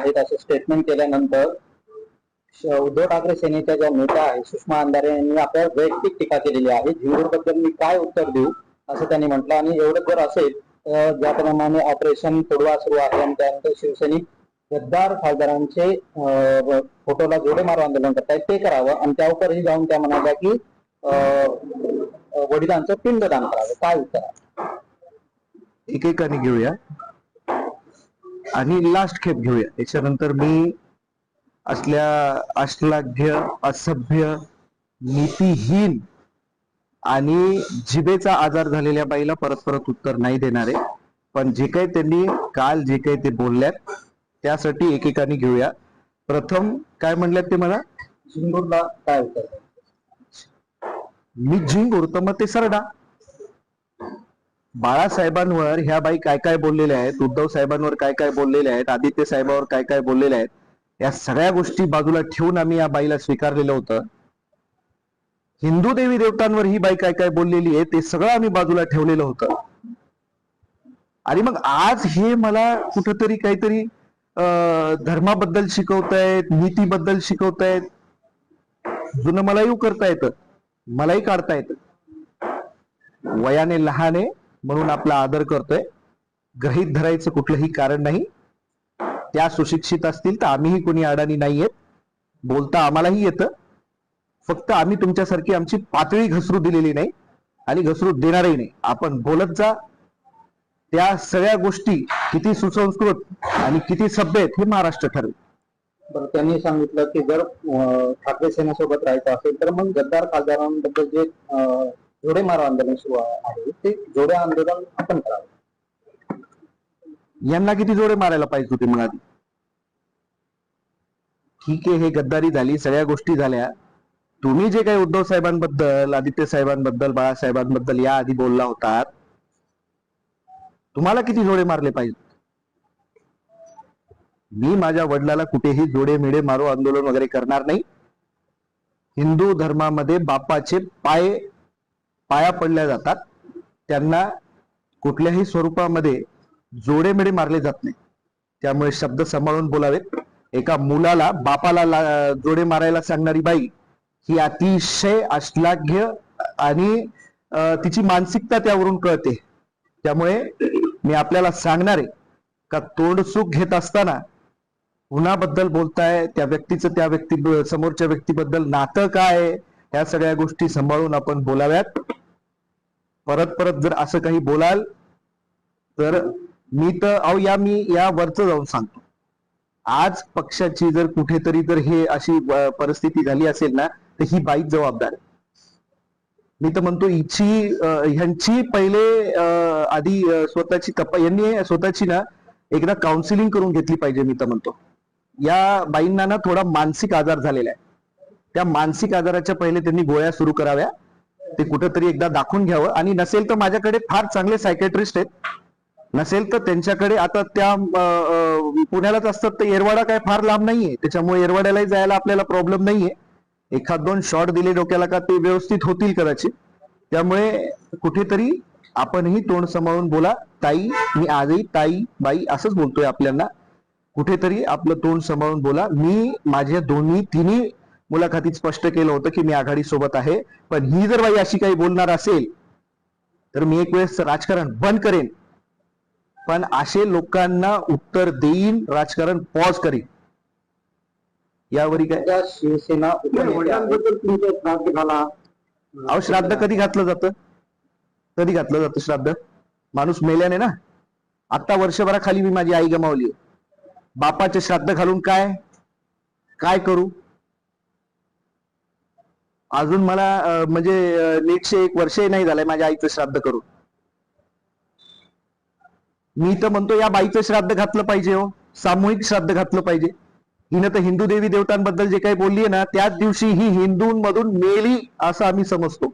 आहेत असं स्टेटमेंट केल्यानंतर उद्धव ठाकरे सेनेच्या ज्या नेत्या आहेत सुषमा अंधारे यांनी आपल्या वैयक्तिक टीका केलेली आहे. झिंगूरबद्दल मी काय उत्तर देऊ असं त्यांनी म्हटलं. आणि एवढं जर असेल तर ज्याप्रमाणे ऑपरेशन तोडवा सुरू आहे आणि त्यानंतर शिवसैनिक गद्दार खासदारांचे फोटोला जोडे मारो आंदोलन करतायत ते करावं आणि त्यावरही जाऊन त्या म्हणाल्या की वडिलांचं पिंडदान करावं. काय उत्तर? एकेकाने घेऊया आणि लास्ट खेप घेऊया. त्याच्यानंतर मी असल्या अश्लाघ्य, असभ्य, नीतिहीन आणि जिभेचा आजार झालेल्या बाईला परत परत उत्तर नाही देणार आहे. पण जे काही त्यांनी काल जे काही ते बोलल्यात त्यासाठी एकेकाने घेऊया. प्रथम काय म्हणल्यात ते मला झिंगूरला काय उत्तर? मी झिंगूर तर मग ते सरडा. बाळासाहेबांवर ह्या बाई काय काय बोललेल्या आहेत, उद्धव साहेबांवर काय काय बोललेल्या आहेत, आदित्य साहेबांवर काय काय बोललेल्या आहेत, या सगळ्या गोष्टी बाजूला ठेवून आम्ही या बाईला स्वीकारलेलं होतं. हिंदू देवी देवतांवर ही बाई काय काय बोललेली आहे ते सगळं आम्ही बाजूला ठेवलेलं होतं. आणि मग आज हे मला कुठंतरी काहीतरी धर्माबद्दल शिकवतायत, नीतीबद्दल शिकवतायत. जुनं मलाही करता येतं, मलाही काढता येतं. वयाने लहान आहे म्हणून आपला आदर करतोय, गृहीत धरायचं कुठलंही कारण नाही. त्या सुशिक्षित असतील तर आम्हीही कोणी अडाणी नाहीयेत, बोलता आम्हालाही येतं. फक्त आम्ही तुमच्यासारखी आमची पातळी घसरू दिलेली नाही आणि घसरू देणारही नाही. आपण बोलत जा. त्या सगळ्या गोष्टी किती सुसंस्कृत आणि किती सभ्य आहेत हे महाराष्ट्र ठरवेल. बरं, त्यांनी सांगितलं की जर ठाकरे सेनेसोबत राहायचं असेल तर मग गद्दार खासदारांबद्दल जे जोडे मारो आंदोलन सुरू आहे ते जोडे आंदोलन आपण करावं. यांना किती जोडे मारायला पाहिजे होते मग आधी? ठीक आहे, हे गद्दारी झाली, सगळ्या गोष्टी झाल्या. तुम्ही जे काही उद्धव साहेबांबद्दल, आदित्य साहेबांबद्दल, बाळासाहेबांबद्दल या आधी बोलला होतात, तुम्हाला किती जोडे मारले पाहिजे? मी माझ्या वडिलाला कुठेही जोडे मिडे मारो आंदोलन वगैरे करणार नाही. हिंदू धर्मामध्ये बापाचे पाया पडल्या जातात, त्यांना कुठल्याही स्वरूपामध्ये जोडे मिडे मारले जात नाही. त्यामुळे शब्द सांभाळून बोलावेत. एका मुलाला बापाला जोडे मारायला सांगणारी बाई ही अतिशय अश्लाघ्य आणि तिची मानसिकता त्यावरून कळते. त्यामुळे मी आपल्याला सांगणार आहे का तोंडसुख घेत असताना कुणाबद्दल बोलताय, त्या व्यक्तीचं त्या समोरच्या व्यक्तीबद्दल नातं काय, ह्या सगळ्या गोष्टी सांभाळून आपण बोलाव्यात. परत परत जर असं काही बोलाल तर मी या वरचं जाऊन सांगतो. आज पक्षाची जर कुठेतरी जर हे अशी परिस्थिती झाली असेल ना तर ही बाईच जबाबदार आहे. मी तर म्हणतो ह्यांची पहिले आधी स्वतःची यांनी स्वतःची ना एकदा काउन्सिलिंग करून घेतली पाहिजे. मी तर म्हणतो या बाईंना ना थोडा मानसिक आजार झालेला आहे. त्या मानसिक आजाराच्या पहिले त्यांनी गोळ्या सुरू कराव्या. ते कुठेतरी एकदा दाखवून घ्यावं. आणि नसेल तर माझ्याकडे फार चांगले सायकॅट्रिस्ट आहेत, नसेल तर त्यांच्याकडे आता त्या पुण्यालाच असतात तर येरवाडा काय फार लांब नाहीये, त्याच्यामुळे येरवाड्यालाही जायला आपल्याला प्रॉब्लेम नाहीये. एखाद दोन शॉट दिले डोक्याला का ते व्यवस्थित होतील कदाचित. त्यामुळे कुठेतरी आपणही तोंड सांभाळून बोला. ताई, मी आजही ताई बाई असंच बोलतोय आपल्याला. कुठेतरी आपलं तोंड सांभाळून बोला. मी माझ्या तिन्ही मुलाखतीत स्पष्ट केलं होतं की मी आघाडी सोबत आहे. पण ही जर बाई अशी काही बोलणार असेल तर मी एक वेळेस राजकारण बंद करेन. पण असे लोकांना उत्तर देईन, राजकारण पॉज करीन. यावरी काय शिवसेना अहो, श्राद्ध कधी घातलं जातं? कधी घातलं जातं श्राद्ध? माणूस मेल्याने ना. आता वर्षभराखाली मी माझी आई गमावली. बापाचे श्राद्ध घालून काय करू? अजून मला म्हणजे नीटशे 1 वर्षही नाही झालंय माझ्या आईचं श्राद्ध करून. मी तर म्हणतो या बाईचं श्राद्ध घातलं पाहिजे. हो, सामूहिक श्राद्ध घातलं पाहिजे. हिनं तर हिंदू देवी देवतांबद्दल जे काही बोलली आहे ना त्याच दिवशी ही हिंदूंमधून मेली असं आम्ही समजतो.